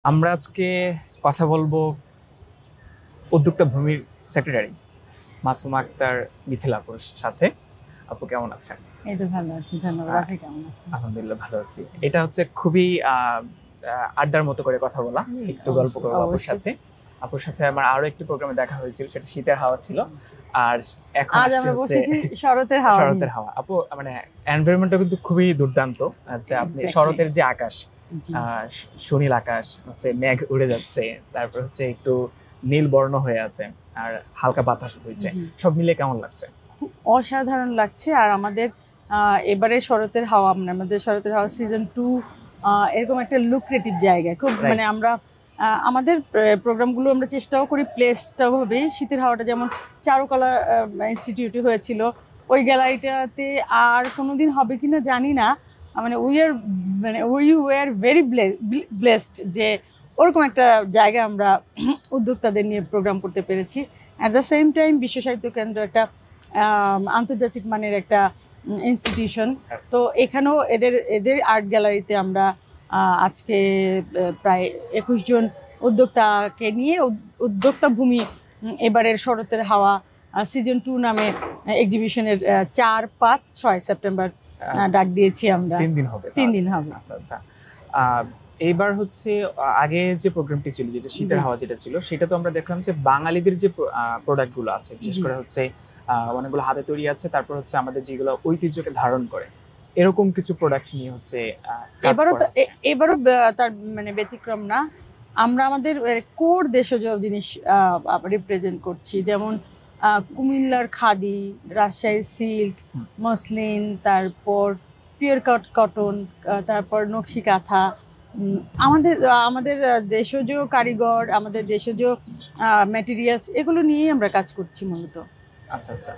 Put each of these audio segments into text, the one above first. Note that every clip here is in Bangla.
আমরা আজকে কথা বলবো উদ্যোক্তা ভূমির সেক্রেটারি মাসুমা আক্তার মিথিলা আপুর সাথে। আপু কেমন আছেন? এই তো ভালো আছি, ধন্যবাদ। আপনি কেমন আছেন? আলহামদুলিল্লাহ ভালো আছি। এটা হচ্ছে খুবই আড্ডার মতো করে কথা বলা, একটু গল্প করবো আপুর সাথে। আপুর সাথে আমার আরো একটি প্রোগ্রামে দেখা হয়েছিল, সেটা শীতের হাওয়া ছিল। আর এখন আজ আমরা বসেছি শরতের হাওয়া। শরতের হাওয়া। আপু মানে এনভায়রনমেন্টটা কিন্তু খুবই দুর্দান্ত। আচ্ছা, আপনি শরতের যে আকাশ, সুনীল আকাশ হচ্ছে, মেঘ উড়ে যাচ্ছে, তারপর হচ্ছে একটু নীল বর্ণ হয়ে আছে, আর হালকা বাতাস বইছে, সব মিলে কেমন লাগছে? অসাধারণ লাগছে। আর আমাদের এবারে শরতের হাওয়া, মানে আমাদের শরতের হাওয়া সিজন 2 এরকম একটা লুক্রেটিভ জায়গায় খুব, মানে আমরা আমাদের প্রোগ্রামগুলো আমরা চেষ্টাও করি প্লেসটাও ভাবে। শীতের হাওয়াটা যেমন চারুকলা ইনস্টিটিউটে হয়েছিল, ওই গ্যালারিটাতে আর কোনোদিন হবে কিনা জানি না। মানে উই ওয়ার ভেরি ব্লেসড যে ওরকম একটা জায়গা আমরা উদ্যোক্তাদের নিয়ে প্রোগ্রাম করতে পেরেছি। অ্যাট দ্য সেম টাইম বিশ্ব সাহিত্য কেন্দ্র একটা আন্তর্জাতিক মানের একটা ইনস্টিটিউশন, তো এখানেও এদের আর্ট গ্যালারিতে আমরা আজকে প্রায় 21 জন উদ্যোক্তাকে নিয়ে উদ্যোক্তা ভূমি এবারের শরতের হাওয়া সিজন 2 নামে এক্সিবিশনের 4, 5, 6 সেপ্টেম্বর ডাক দিয়েছি আমরা। 3 দিন হবে। 3 দিন হবে। আচ্ছা আচ্ছা। এইবার হচ্ছে আগে যে প্রোগ্রামটি ছিল, যেটা শীতের হাওয়া যেটা ছিল, সেটা তো আমরা দেখলাম যে বাঙালিদের যে প্রোডাক্টগুলো আছে, বিশেষ করে হচ্ছে অনেকগুলো হাতে তৈরি আছে, তারপর হচ্ছে আমাদের যেগুলো ঐতিহ্যকে ধারণ করে, এরকম কিছু প্রোডাক্ট নিয়ে হচ্ছে এবারও তার মানে ব্যতিক্রম না। আমরা আমাদের কোর দেশজ জিনিস রিপ্রেজেন্ট করছি, যেমন কুমিল্লার খাদি, রাজশাহীর সিল্ক, মসলিন, তারপর পিওর কটন, তারপর নকশি কাঁথা। আমাদের দেশজ কারিগর, আমাদের দেশজ ম্যাটেরিয়ালস, এগুলো নিয়েই আমরা কাজ করছি মূলত। আচ্ছা আচ্ছা।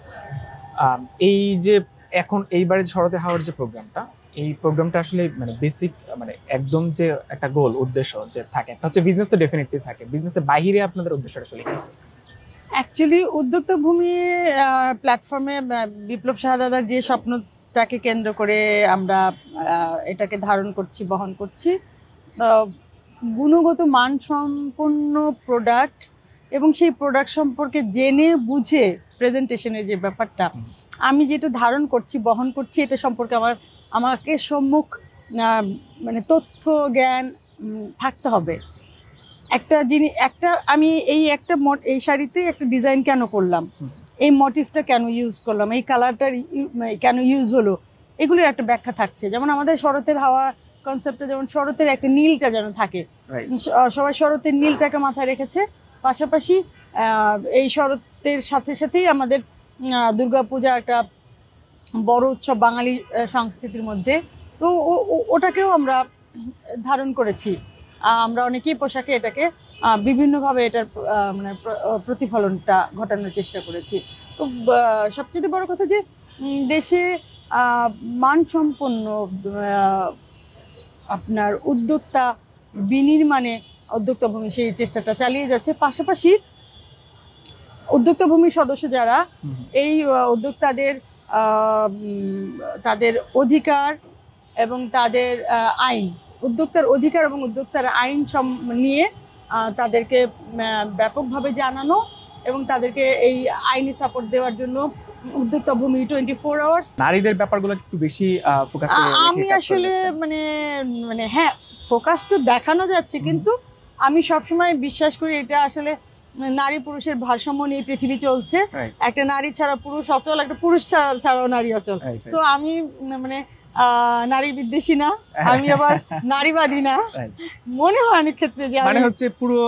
এই যে এখন এইবারে শরতের হাওয়ার যে প্রোগ্রামটা, এই প্রোগ্রামটা আসলে মানে বেসিক, মানে একদম যে একটা গোল উদ্দেশ্য যে থাকে, একটা হচ্ছে বিজনেস তো ডেফিনেটলি থাকে, বিজনেসের বাইরে আপনাদের উদ্দেশ্যটা আসলে কি? অ্যাকচুয়ালি উদ্যোক্তা ভূমি প্ল্যাটফর্মে বিপ্লব শাহদাদার যে স্বপ্নটাকে কেন্দ্র করে আমরা এটাকে ধারণ করছি, বহন করছি। গুণগত মানসম্পন্ন প্রোডাক্ট এবং সেই প্রোডাক্ট সম্পর্কে জেনে বুঝে প্রেজেন্টেশনের যে ব্যাপারটা, আমি যেটা ধারণ করছি, বহন করছি, এটা সম্পর্কে আমাকে সম্মুখ মানে তথ্য জ্ঞান থাকতে হবে। আমি এই শাড়িতে একটা ডিজাইন কেন করলাম, এই মোটিভটা কেন ইউজ করলাম, এই কালারটা কেন ইউজ হলো, এগুলোর একটা ব্যাখ্যা থাকছে। যেমন আমাদের শরতের হাওয়া কনসেপ্টে যেমন শরতের একটা নীলটা যেন থাকে, সবাই শরতের নীলটাকে মাথায় রেখেছে। পাশাপাশি এই শরতের সাথে সাথেই আমাদের দুর্গাপূজা একটা বড় উৎসব বাঙালি সংস্কৃতির মধ্যে, তো ওটাকেও আমরা ধারণ করেছি। আমরা অনেকেই পোশাকে এটাকে বিভিন্নভাবে এটার মানে প্রতিফলনটা ঘটানোর চেষ্টা করেছি। তো সবচেয়ে বড় কথা যে দেশে মানসম্পন্ন আপনার উদ্যোক্তা বিনির্মাণে উদ্যোক্তা ভূমি সেই চেষ্টাটা চালিয়ে যাচ্ছে। পাশাপাশি উদ্যোক্তা ভূমির সদস্য যারা, এই উদ্যোক্তাদের তাদের অধিকার এবং তাদের আইন, উদ্যোক্তার অধিকার এবং উদ্যোক্তার আইন নিয়ে তাদেরকে ব্যাপকভাবে জানানো এবং তাদেরকে এই আইনি সাপোর্ট দেওয়ার জন্য উদ্যোক্তা ভূমি 24 আওয়ার্স। নারীদের ব্যাপারগুলো একটু বেশি ফোকাস, আমি আসলে মানে হ্যাঁ, ফোকাস তো দেখানো যাচ্ছে, কিন্তু আমি সবসময় বিশ্বাস করি এটা আসলে নারী পুরুষের ভারসাম্য নিয়ে পৃথিবী চলছে। একটা নারী ছাড়া পুরুষ অচল, একটা পুরুষ ছাড়াও নারী অচল। সো আমি মানে নারী বিদ্বেষী না, আমি আবার নারীবাদী না। মনে হয় অনেক ক্ষেত্রে যে মানে হচ্ছে পুরো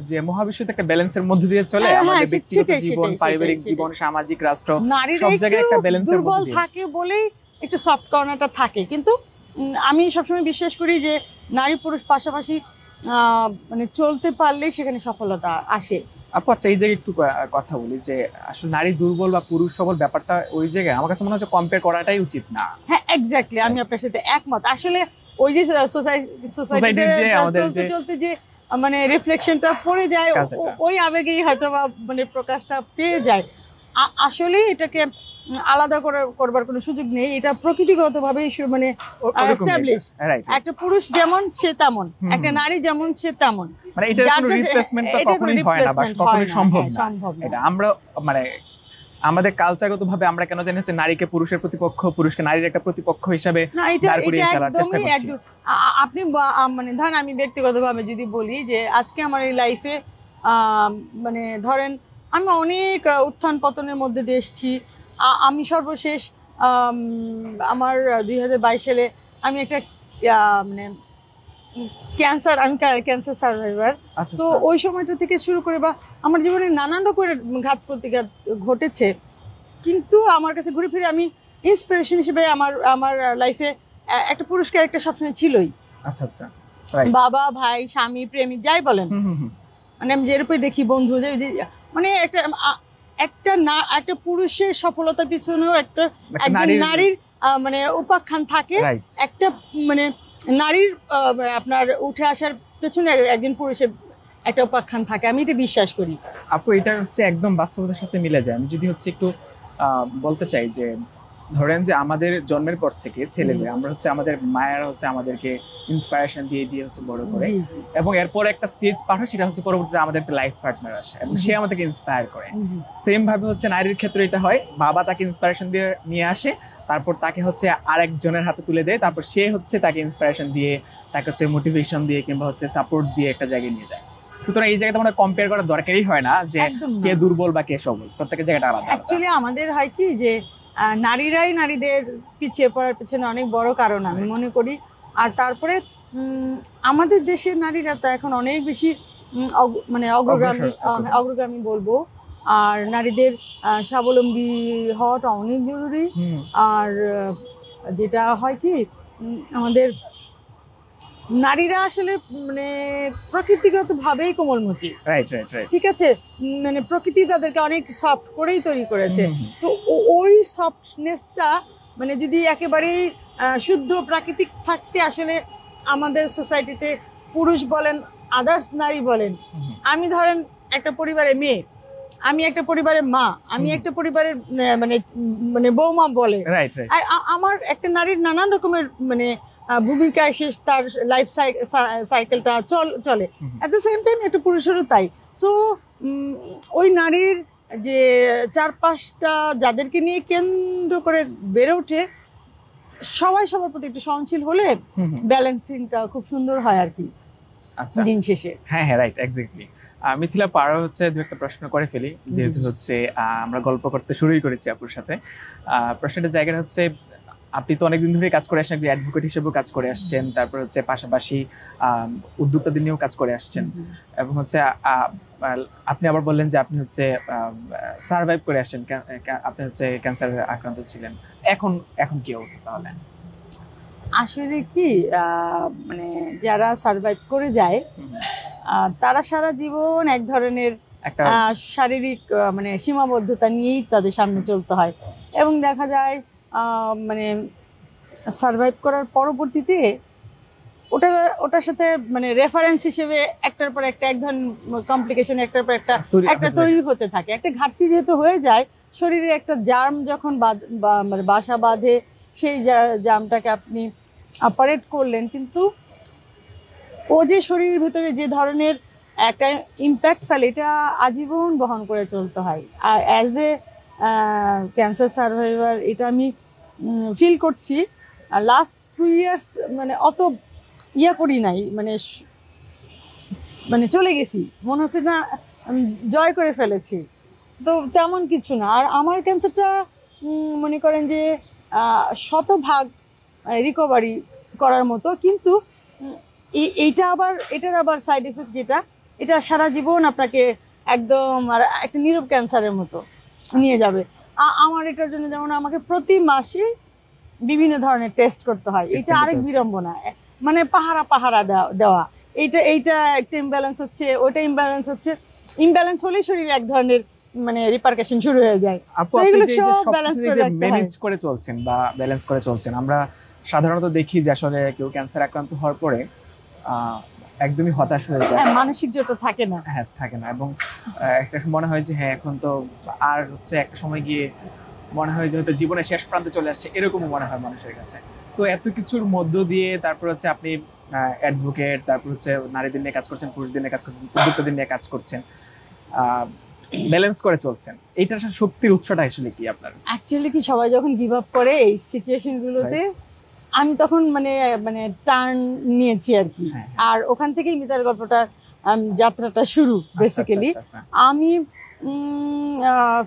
যে মহাবিশ্বতে একটা ব্যালেন্সের মধ্যে দিয়ে চলে, আমাদের ব্যক্তিগত জীবন, পারিবারিক জীবন, সামাজিক রাষ্ট্র, সব জায়গায় একটা ব্যালেন্সের মধ্যে দুর্বল থাকে বলেই একটু সফট কর্নারটা থাকে। কিন্তু আমি সবসময় বিশ্বাস করি যে নারী পুরুষ পাশাপাশি মানে চলতে পারলেই সেখানে সফলতা আসে। আপু আচ্ছা, এই জায়গায় একটু কথা বলি যে আসলে নারী দুর্বল বা পুরুষ সবল ব্যাপারটা ওই জায়গায় আমার কাছে মনে হচ্ছে কম্পেয়ার করাটাই উচিত না। হ্যাঁ, এক্স্যাক্টলি, আমি আপনার সাথে একমত। আসলে ওই যে সোসাইটিতে চলতে যে মানে রিফ্লেকশনটা পড়ে যায়, ওই আবেগেই হয়তো বা মানে প্রকাশটা পেয়ে যায়। আসলে এটাকে আলাদা করবার কোনো সুযোগ নেই, এটা প্রকৃতিগতভাবেই মানে এস্টাবলিশ। একটা পুরুষ যেমন সে তেমন, একটা নারী যেমন সে তেমন, মানে এটা কোনো রিপ্লেসমেন্ট তো কখনোই হয় না বা কখনোই সম্ভব না। এটা আমরা মানে আমাদের কালচারগতভাবে আমরা কেন জানি হচ্ছে নারীকে পুরুষের প্রতিপক্ষ, পুরুষকে নারীর একটা প্রতিপক্ষ হিসাবে দাঁড় করিয়ে ফেলার চেষ্টা করছি। আপনি মানে ধরেন আমি ব্যক্তিগতভাবে যদি বলি যে আজকে আমার এই লাইফে মানে ধরেন আমি অনেক উত্থান পতনের মধ্যে দিয়ে এসেছি। আমি সর্বশেষ আমার 2022 সালে আমি একটা মানে ক্যান্সার সার্ভাইভার। তো ওই সময়টা থেকে শুরু করে বা আমার জীবনে নানান রকমের ঘাত প্রতিঘাত ঘটেছে, কিন্তু আমার কাছে ঘুরে ফিরে আমি ইন্সপিরেশন হিসেবে আমার লাইফে একটা পুরস্কার একটা সবসময় ছিলই। আচ্ছা আচ্ছা, বাবা, ভাই, স্বামী, প্রেমিক যাই বলেন, মানে আমি যেরকম দেখি বন্ধু, যে মানে একটা পুরুষের সফলতার পিছনেও একজন নারীর মানে উপাখ্যান থাকে। একটা মানে নারীর আপনার উঠে আসার পেছনে একজন পুরুষের একটা উপাখ্যান থাকে, আমি এটা বিশ্বাস করি। আপু এটা হচ্ছে একদম বাস্তবতার সাথে মিলে যায়। আমি যদি হচ্ছে একটু বলতে চাই যে ধরেন যে আমাদের জন্মের পর থেকে ছেলেদের আমরা হচ্ছে আমাদের মায়েরা হচ্ছে আমাদেরকে ইন্সপিরেশন দিয়ে হচ্ছে বড় করে, এবং এরপর একটা স্টেজ পার হয়, সেটা হচ্ছে পরবর্তীতে আমাদের একটা লাইফ পার্টনার আসে এবং সে আমাদেরকে ইন্সপায়ার করে। সেম ভাবে হচ্ছে নারীর ক্ষেত্রে এটা হয়, বাবা তাকে ইন্সপিরেশন দিয়ে নিয়ে আসে, তারপর তাকে হচ্ছে আরেকজনের হাতে তুলে দেয়, তারপর সে হচ্ছে তাকে ইন্সপিরেশন দিয়ে, তাকে হচ্ছে মোটিভেশন দিয়ে কিংবা হচ্ছে সাপোর্ট দিয়ে একটা জায়গায় নিয়ে যায়। সুতরাং এই জায়গাটা আমরা কম্পেয়ার করার দরকারই হয় না যে কে দুর্বল বা কে সবল, প্রত্যেকের জায়গাটা আলাদা। অ্যাকচুয়ালি আমাদের হয় কি যে নারীরাই নারীদের পিছিয়ে পড়ার পেছনে অনেক বড় কারণ আমি মনে করি। আর তারপরে আমাদের দেশের নারীরা তো এখন অনেক বেশি মানে অগ্রগামী বলবো। আর নারীদের স্বাবলম্বী হওয়াটা অনেক জরুরি। আর যেটা হয় কি আমাদের নারীরা আসলে মানে প্রকৃতিগত ভাবেই কোমলমতি, ঠিক আছে, মানে প্রকৃতি তাদেরকে অনেক সফট করেই তৈরি করেছে। তো ওই সফটনেসটা মানে যদি একেবারেই শুদ্ধ প্রাকৃতিক থাকতে আসলে আমাদের সোসাইটিতে পুরুষ বলেন আদার্স নারী বলেন, আমি ধরেন একটা পরিবারের মেয়ে, আমি একটা পরিবারের মা, আমি একটা পরিবারের মানে মানে বৌমা বলে, আমার একটা নারীর নানান রকমের মানে ভূমিকায় শেষ তার লাইফ সাইকেলটা চলে। অ্যাট দ্য সেম টাইম একটা পুরুষেরও তাই। সো ওই নারীর যে চারপাশটা যাদেরকে নিয়ে কেন্দ্র করে বেড়ে ওঠে, সবাই সবার প্রতি একটু সহনশীল হলে ব্যালেন্সিংটা খুব সুন্দর হয় আর কি দিন শেষে। হ্যাঁ হ্যাঁ, রাইট, এক্স্যাক্টলি। মিথিলা, পারো হচ্ছে দু একটা প্রশ্ন করে ফেলি, যেহেতু হচ্ছে আমরা গল্প করতে শুরুই করেছি আপুর সাথে। প্রশ্নটার জায়গাটা হচ্ছে আপনি তো অনেকদিন ধরে কাজ করে আসছেন, অ্যাডভোকেট হিসেবেও কাজ করে আসছেন, তারপর হচ্ছে পাশাপাশি উদ্যোক্তাদের নিয়েও কাজ করে আসছেন, এবং হচ্ছে আপনি আবার বললেন যে আপনি হচ্ছে সার্ভাইভ করে আসছেন, আপনি হচ্ছে ক্যান্সারে আক্রান্ত ছিলেন। এখন কি অবস্থা তাহলে? আসলে কি মানে যারা সার্ভাইভ করে যায় তারা সারা জীবন এক ধরনের শারীরিক মানে সীমাবদ্ধতা নিয়েই তাদের সামনে চলতে হয়, এবং দেখা যায় মানে সার্ভাইভ করার পরবর্তীতে ওটার সাথে মানে রেফারেন্স হিসেবে একটার পর একটা এক ধরনের কমপ্লিকেশন একটার পর একটা তৈরি হতে থাকে। একটা ঘাটতি যেহেতু হয়ে যায়, শরীরে একটা জার্ম যখন মানে বাসা বাঁধে, সেই জার্মটাকে আপনি অপারেট করলেন, কিন্তু ও যে শরীরের ভিতরে যে ধরনের একটা ইম্প্যাক্ট ফেলে, এটা আজীবন বহন করে চলতে হয়। আর অ্যাজ এ ক্যান্সার সার্ভাইভার এটা আমি ফিল করছি। আর লাস্ট 2 ইয়ার্স মানে অত করি নাই, মানে চলে গেছি, মনে হচ্ছে না জয় করে ফেলেছি, তো তেমন কিছু না। আর আমার ক্যান্সারটা মনে করেন যে 100% রিকভারি করার মতো, কিন্তু এটার আবার সাইড এফেক্ট যেটা, এটা সারা জীবন আপনাকে একদম আর একটা নীরব ক্যান্সারের মতো নিয়ে যাবে। আমার এটার জন্য যেমন আমাকে প্রতি মাসে বিভিন্ন ধরনের টেস্ট করতে হয়, এটা আরেক বিড়ম্বনা, মানে পাহারা দেওয়া, এইটা একটা ইমব্যালেন্স হচ্ছে, ওইটা ইমব্যালেন্স হলেই শরীরে এক ধরনের মানে রিপারকাশন শুরু হয়ে যায়। এগুলো সব ব্যালেন্স করে চলছেন বা ব্যালেন্স করে চলছেন। আমরা সাধারণত দেখি যে আসলে কেউ ক্যান্সার আক্রান্ত হওয়ার পরে একদমই হতাশ হয়ে যায়, মানসিক জোট থাকে না, এবং একটা মনে হয় যে হ্যাঁ এখন তো আর হচ্ছে একটা সময় গিয়ে মনে হয় যে হয়তো জীবনের শেষ প্রান্তে চলে আসছে, এরকমও মনে হয় মানুষের কাছে। তো এত কিছুর মধ্য দিয়ে তারপর হচ্ছে আপনি অ্যাডভোকেট, তারপর হচ্ছে নারীদের নিয়ে কাজ করছেন, পুরুষদের নিয়ে কাজ করছেন, উদ্যোক্তাদের নিয়ে কাজ করছেন, ব্যালেন্স করে চলছেন। এইটার শক্তির উৎসটা আসলে কি আপনার? অ্যাকচুয়ালি কি, সবাই যখন গিভ আপ করে এই সিচুয়েশন গুলোতে, আমি তখন মানে মানে টার্ন নিয়েছি আর কি। আর ওখান থেকেই মিতার গল্পটার যাত্রাটা শুরু বেসিক্যালি। আমি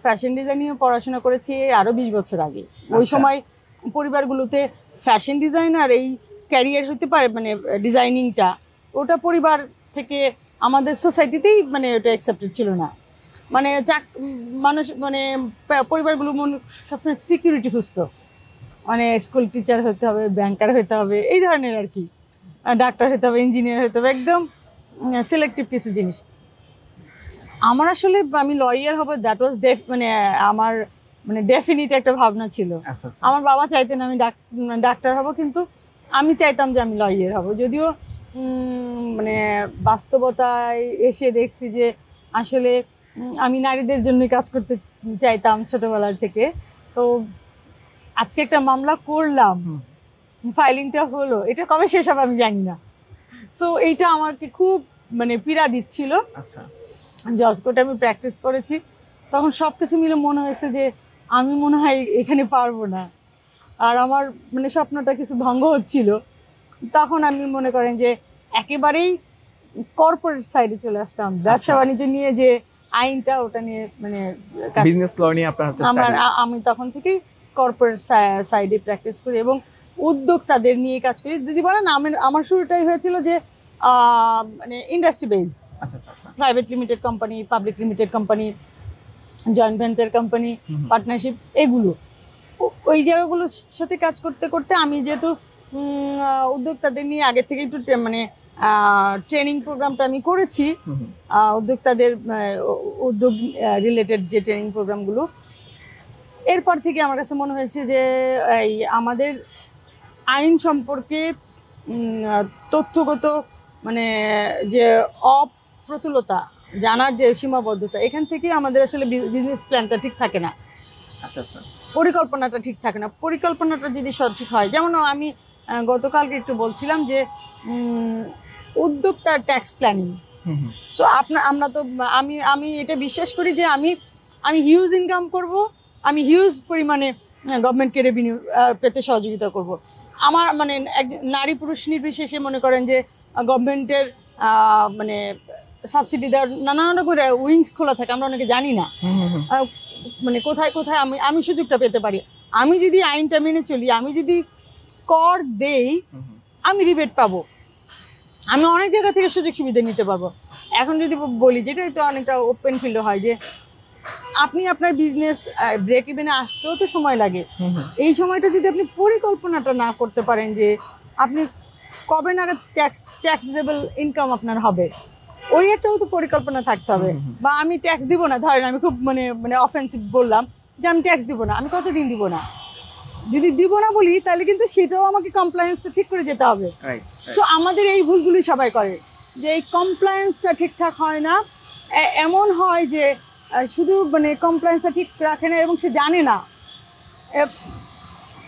ফ্যাশন ডিজাইনিং পড়াশোনা করেছি আরো 20 বছর আগে। ওই সময় পরিবারগুলোতে ফ্যাশন ডিজাইনার এই ক্যারিয়ার হতে পারে, মানে ডিজাইনিংটা, ওটা পরিবার থেকে আমাদের সোসাইটিতেই মানে ওটা অ্যাকসেপ্টেড ছিল না। মানে মানুষ মানে পরিবারগুলো সবসময় সিকিউরিটি খুঁজতো, মানে স্কুল টিচার হতে হবে, ব্যাংকার হতে হবে, এই ধরনের আর কি, ডাক্তার হতে হবে, ইঞ্জিনিয়ার হতে হবে, একদম সিলেক্টিভ কিছু জিনিস। আমার আসলে আমি লয়ার হব, দ্যাট ওয়াজ মানে আমার মানে ডেফিনিট একটা ভাবনা ছিল। আমার বাবা চাইতেন আমি ডাক্তার হব, কিন্তু আমি চাইতাম যে আমি লয়ার হব। যদিও মানে বাস্তবতায় এসে দেখছি যে আসলে আমি নারীদের জন্যই কাজ করতে চাইতাম ছোটবেলার থেকে। তো আজকে একটা মামলা করলাম, ফাইলিংটা হলো, এটা কবে শেষ হবে আমি জানি না। সো এইটা আমাকে খুব মানে পীড়া দিচ্ছিল। আচ্ছা, জজ কোর্টে আমি প্র্যাকটিস করেছি, তখন সবকিছু মিলে মনে হয়েছে যে আমি মনে হয় এখানে পারবো না, আর আমার মানে স্বপ্নটা কিছু ভঙ্গ হচ্ছিল। তখন আমি মনে করেন যে একেবারেই কর্পোরেট সাইডে চলে আসলাম, ব্যবসা বাণিজ্য নিয়ে, যে আইনটা ওটা নিয়ে মানে বিজনেস ল নিয়ে আপনার হচ্ছে আমি তখন থেকেই কর্পোরেট সাইডে প্র্যাকটিস করি এবং উদ্যোক্তাদের নিয়ে কাজ করি। যদি বলেন আমার শুরুটাই হয়েছিল যে মানে industry based, private limited company, public limited company, joint venture company, partnership, এগুলো ওই জায়গাগুলোর সাথে কাজ করতে করতে আমি যেহেতু উদ্যোক্তাদের নিয়ে আগে থেকে একটু মানে ট্রেনিং প্রোগ্রামটা আমি করেছি, উদ্যোক্তাদের উদ্যোগ রিলেটেড যে ট্রেনিং প্রোগ্রামগুলো, এরপর থেকে আমার কাছে মনে হয়েছে যে এই আমাদের আইন সম্পর্কে তথ্যগত মানে যে অপ্রতুলতা, জানার যে সীমাবদ্ধতা, এখান থেকে আমাদের আসলে বিজনেস প্ল্যানটা ঠিক থাকে না। আচ্ছা আচ্ছা, পরিকল্পনাটা ঠিক থাকে না। পরিকল্পনাটা যদি সঠিক হয়, যেমন আমি গতকালকে একটু বলছিলাম যে উদ্যোক্তার ট্যাক্স প্ল্যানিং। সো আমরা তো আমি এটা বিশ্বাস করি যে আমি হিউজ ইনকাম করব, আমি হিউজ পরিমাণে গভর্নমেন্টকে রেভিনিউ পেতে সহযোগিতা করব। আমার মানে নারী পুরুষ নির্বিশেষে মনে করেন যে গভর্নমেন্টের মানে সাবসিডি দেওয়ার নানান রকমের উইংস খোলা থাকে, আমরা অনেকে জানি না মানে কোথায় কোথায় আমি সুযোগটা পেতে পারি। আমি যদি আইনটা মেনে চলি, আমি যদি কর দেই, আমি রিবেট পাবো, আমি অনেক জায়গা থেকে সুযোগ সুবিধা নিতে পারবো। এখন যদি বলি, যেটা একটু অনেকটা ওপেন ফিল্ড হয়, যে আপনি আপনার বিজনেস ব্রেক ইভেনে আসতেও তো সময় লাগে। এই সময়টা যদি আপনি পরিকল্পনাটা না করতে পারেন যে আপনি কবে নাগাদ ট্যাক্সেবল ইনকাম আপনার হবে, ওই একটাও তো পরিকল্পনা থাকতে হবে। বা আমি ট্যাক্স দিব না, ধরেন আমি খুব মানে অফেন্সিভ বললাম যে আমি ট্যাক্স দিব না, আমি কতদিন দিব না। যদি দিব না বলি, তাহলে কিন্তু সেটাও আমাকে কমপ্লায়েন্সটা ঠিক করে যেতে হবে। তো আমাদের এই ভুলগুলি সবাই করে, যে এই কমপ্লায়েন্সটা ঠিকঠাক হয় না। এমন হয় যে শুধু মানে কমপ্লায়েন্সটা ঠিক রাখে না এবং সে জানে না,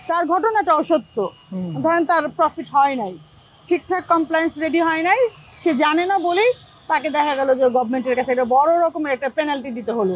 তার ঘটনাটাও সত্য, ধরেন তার প্রফিট হয় নাই, ঠিকঠাক কমপ্লায়েন্স রেডি হয় নাই, সে জানে না বলেই তাকে দেখা গেল যে গভর্নমেন্টের কাছে একটা বড় রকমের একটা পেনাল্টি দিতে হলো।